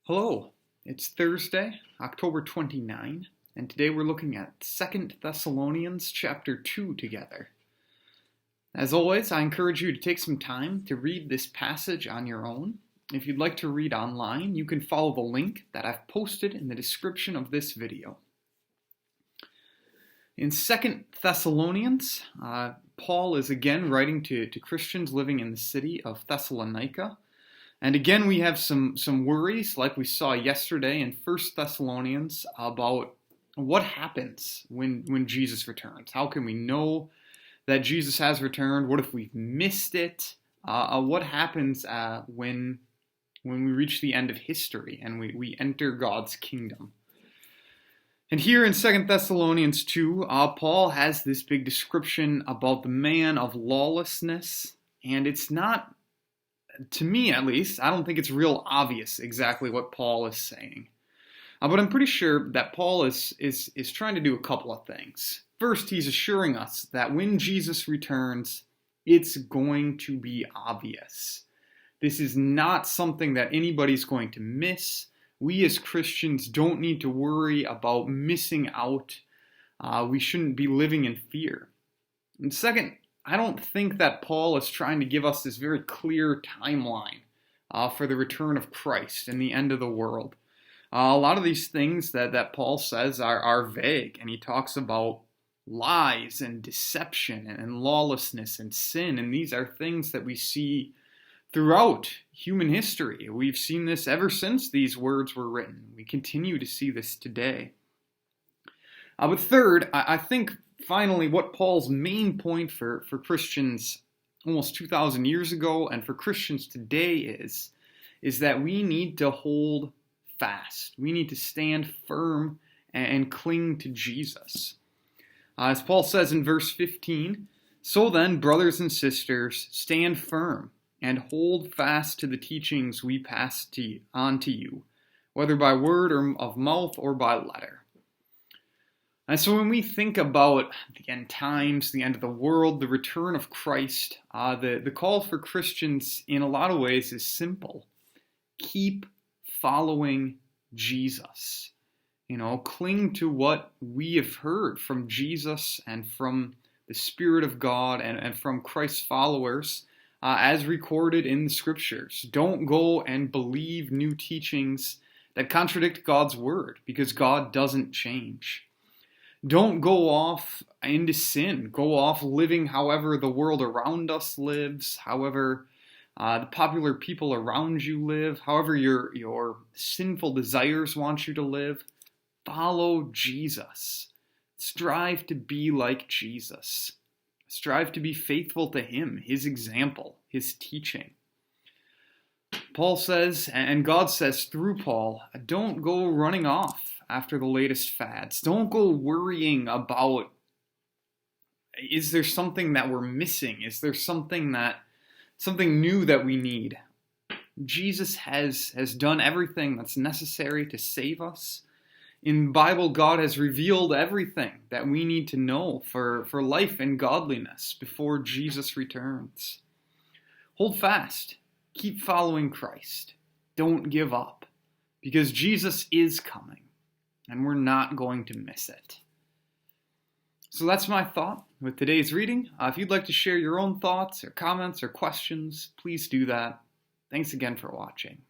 Hello, it's Thursday, October 29, and today we're looking at 2 Thessalonians chapter 2 together. As always, I encourage you to take some time to read this passage on your own. If you'd like to read online, you can follow the link that I've posted in the description of this video. In 2 Thessalonians, Paul is again writing to Christians living in the city of Thessalonica. And again, we have some worries, like we saw yesterday in 1 Thessalonians, about what happens when Jesus returns. How can we know that Jesus has returned? What if we've missed it? What happens when we reach the end of history and we enter God's kingdom? And here in 2 Thessalonians 2, Paul has this big description about the man of lawlessness, and it's not, to me at least, I don't think it's real obvious exactly what Paul is saying. But I'm pretty sure that Paul is trying to do a couple of things. First, he's assuring us that when Jesus returns, it's going to be obvious. This is not something that anybody's going to miss. We as Christians don't need to worry about missing out. We shouldn't be living in fear. And second, I don't think that Paul is trying to give us this very clear timeline for the return of Christ and the end of the world. A lot of these things that Paul says are vague, and he talks about lies and deception and lawlessness and sin, and these are things that we see throughout human history. We've seen this ever since these words were written. We continue to see this today. But third, I think finally, what Paul's main point for Christians almost 2,000 years ago and for Christians today is that we need to hold fast. We need to stand firm and cling to Jesus. As Paul says in verse 15, "So then, brothers and sisters, stand firm and hold fast to the teachings we passed on to you, whether by word or of mouth or by letter." And so when we think about the end times, the end of the world, the return of Christ, the call for Christians in a lot of ways is simple. Keep following Jesus. Cling to what we have heard from Jesus and from the Spirit of God and from Christ's followers as recorded in the Scriptures. Don't go and believe new teachings that contradict God's Word, because God doesn't change. Don't go off into sin. Go off living however the world around us lives, however the popular people around you live, however your sinful desires want you to live. Follow Jesus. Strive to be like Jesus. Strive to be faithful to Him, His example, His teaching. Paul says, and God says through Paul, don't go running off after the latest fads. Don't go worrying about, is there something that we're missing? Is there something new that we need? Jesus has done everything that's necessary to save us. In the Bible, God has revealed everything that we need to know for life and godliness before Jesus returns. Hold fast. Keep following Christ. Don't give up, because Jesus is coming, and we're not going to miss it. So that's my thought with today's reading. If you'd like to share your own thoughts or comments or questions, please do that. Thanks again for watching.